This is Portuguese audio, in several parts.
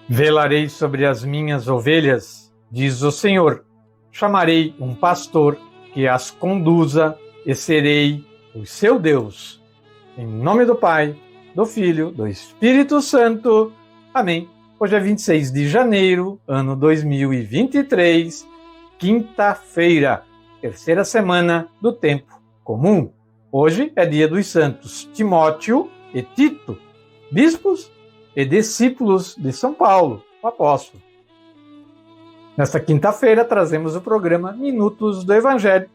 Velarei sobre as minhas ovelhas, diz o Senhor. Chamarei um pastor que as conduza e serei o seu Deus. Em nome do Pai, do Filho, do Espírito Santo. Amém. Hoje é 26 de janeiro, ano 2023, quinta-feira, terceira semana do tempo comum. Hoje é dia dos santos Timóteo e Tito, bispos e discípulos de São Paulo, o apóstolo. Nesta quinta-feira trazemos o programa Minutos do Evangelho,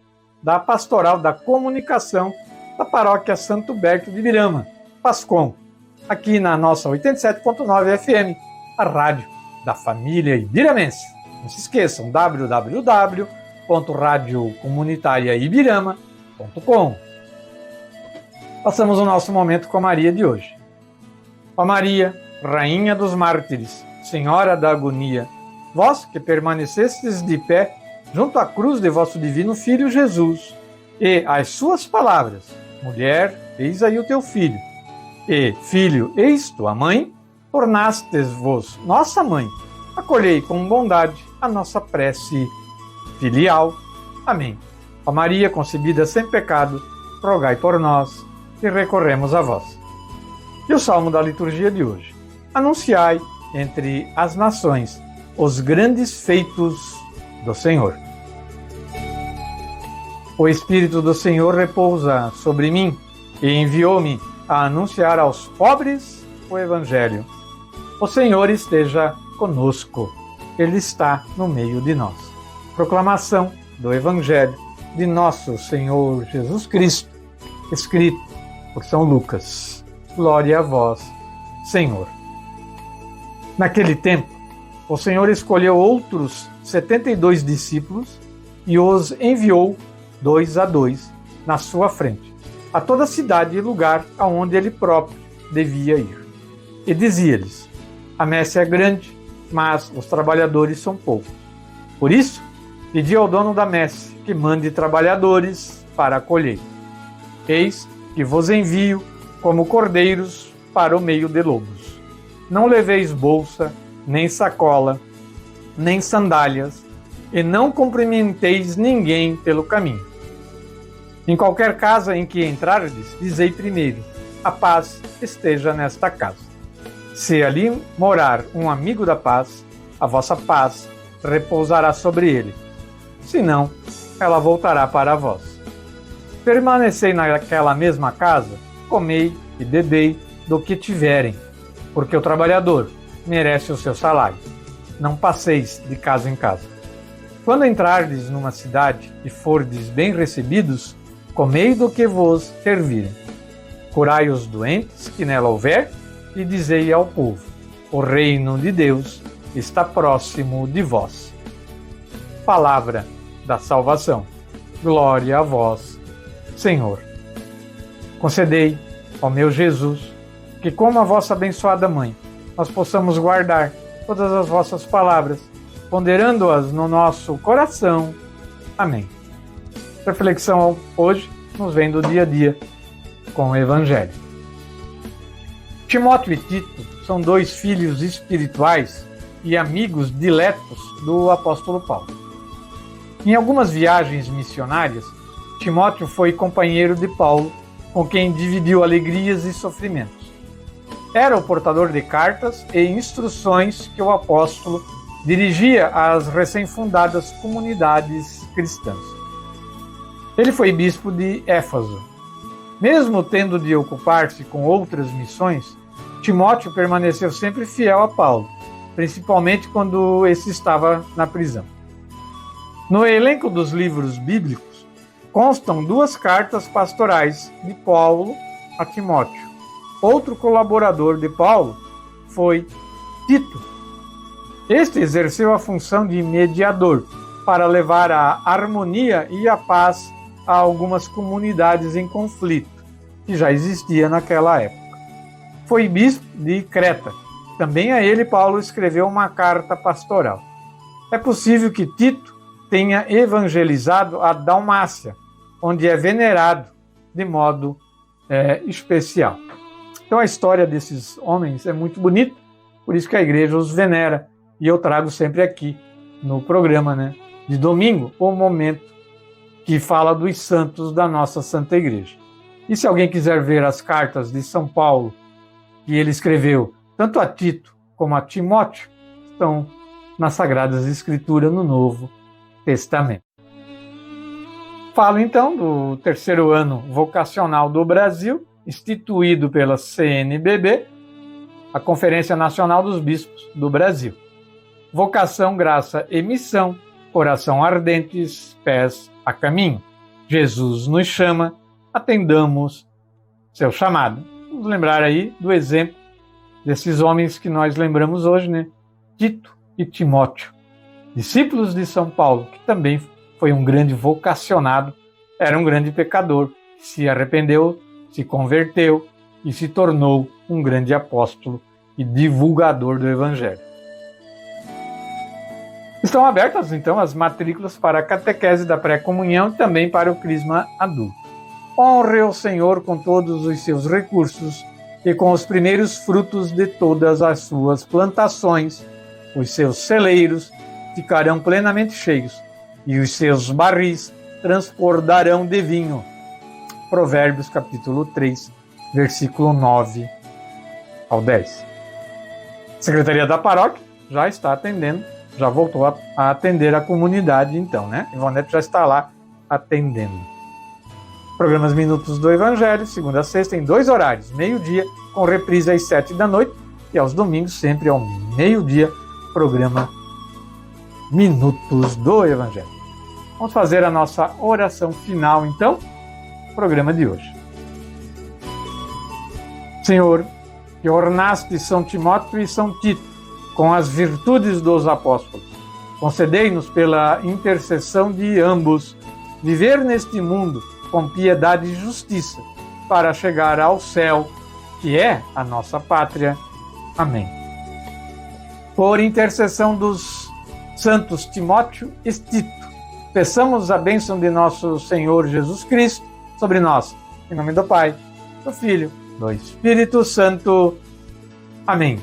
da Pastoral da Comunicação da Paróquia Santo Berto de Ibirama, Pascom, aqui na nossa 87.9 FM, a rádio da família ibiramense. Não se esqueçam, www.radiocomunitariaibirama.com. Passamos o nosso momento com a Maria de hoje. Ó Maria, Rainha dos Mártires, Senhora da Agonia, vós que permanecestes de pé junto à cruz de vosso divino Filho Jesus, e às suas palavras, mulher, eis aí o teu filho, e filho, eis tua mãe, tornastes-vos nossa mãe, acolhei com bondade a nossa prece filial. Amém. Ó Maria, concebida sem pecado, rogai por nós que recorremos a vós. E o salmo da liturgia de hoje. Anunciai entre as nações os grandes feitos do Senhor. O Espírito do Senhor repousa sobre mim e enviou-me a anunciar aos pobres o Evangelho. O Senhor esteja conosco. Ele está no meio de nós. Proclamação do Evangelho de nosso Senhor Jesus Cristo, escrito por São Lucas. Glória a vós, Senhor. Naquele tempo, o Senhor escolheu outros 72 discípulos e os enviou 2 a 2 na sua frente, a toda cidade e lugar aonde ele próprio devia ir. E dizia-lhes: a messe é grande, mas os trabalhadores são poucos. Por isso, pedi ao dono da messe que mande trabalhadores para a colheita. Eis que vos envio como cordeiros para o meio de lobos. Não leveis bolsa, nem sacola, nem sandálias, e não cumprimenteis ninguém pelo caminho. Em qualquer casa em que entrardes, dizei primeiro: a paz esteja nesta casa. Se ali morar um amigo da paz, a vossa paz repousará sobre ele. Senão, ela voltará para vós. Permanecei naquela mesma casa, comei e bebei do que tiverem, porque o trabalhador merece o seu salário. Não passeis de casa em casa. Quando entrardes numa cidade e fordes bem recebidos, comei do que vos servirem. Curai os doentes que nela houver e dizei ao povo: o reino de Deus está próximo de vós. Palavra da salvação. Glória a vós, Senhor. Concedei, ó meu Jesus, que como a vossa abençoada mãe, nós possamos guardar todas as vossas palavras, ponderando-as no nosso coração. Amém. Reflexão hoje nos vem do dia a dia com o Evangelho. Timóteo e Tito são 2 filhos espirituais e amigos diletos do apóstolo Paulo. Em algumas viagens missionárias, Timóteo foi companheiro de Paulo, com quem dividiu alegrias e sofrimentos. Era o portador de cartas e instruções que o apóstolo dirigia às recém-fundadas comunidades cristãs. Ele foi bispo de Éfeso. Mesmo tendo de ocupar-se com outras missões, Timóteo permaneceu sempre fiel a Paulo, principalmente quando esse estava na prisão. No elenco dos livros bíblicos constam 2 cartas pastorais de Paulo a Timóteo. Outro colaborador de Paulo foi Tito. Este exerceu a função de mediador para levar a harmonia e a paz a algumas comunidades em conflito, que já existia naquela época. Foi bispo de Creta. Também a ele Paulo escreveu uma carta pastoral. É possível que Tito tenha evangelizado a Dalmácia, onde é venerado de modo especial. Então a história desses homens é muito bonita por isso que a igreja os venera. E eu trago sempre aqui no programa, né, de domingo, o momento que fala dos santos da nossa Santa Igreja. E se alguém quiser ver as cartas de São Paulo, que ele escreveu tanto a Tito como a Timóteo, estão nas Sagradas Escrituras no Novo Testamento. Falo então do terceiro ano vocacional do Brasil, instituído pela CNBB, a Conferência Nacional dos Bispos do Brasil. Vocação, graça e missão, coração ardentes, pés a caminho. Jesus nos chama, atendamos seu chamado. Vamos lembrar aí do exemplo desses homens que nós lembramos hoje, né? Tito e Timóteo, discípulos de São Paulo, que também foi um grande vocacionado, era um grande pecador, se arrependeu, se converteu e se tornou um grande apóstolo e divulgador do Evangelho. Estão abertas, então, as matrículas para a catequese da pré-comunhão e também para o crisma adulto. Honre o Senhor com todos os seus recursos e com os primeiros frutos de todas as suas plantações. Os seus celeiros ficarão plenamente cheios e os seus barris transbordarão de vinho. Provérbios capítulo 3, versículo 9 ao 10. A Secretaria da Paróquia já está atendendo, já voltou a atender a comunidade então, né? Ivonete já está lá atendendo. Programas Minutos do Evangelho, segunda a sexta, em 2 horários, meio-dia, com reprise às 7 da noite, e aos domingos, sempre ao meio-dia, programa Minutos do Evangelho. Vamos fazer a nossa oração final, então, do programa de hoje. Senhor, que ornaste São Timóteo e São Tito com as virtudes dos apóstolos, concedei-nos pela intercessão de ambos viver neste mundo com piedade e justiça para chegar ao céu, que é a nossa pátria. Amém. Por intercessão dos santos Timóteo e Tito, peçamos a bênção de nosso Senhor Jesus Cristo sobre nós. Em nome do Pai, do Filho, do Espírito Santo. Amém.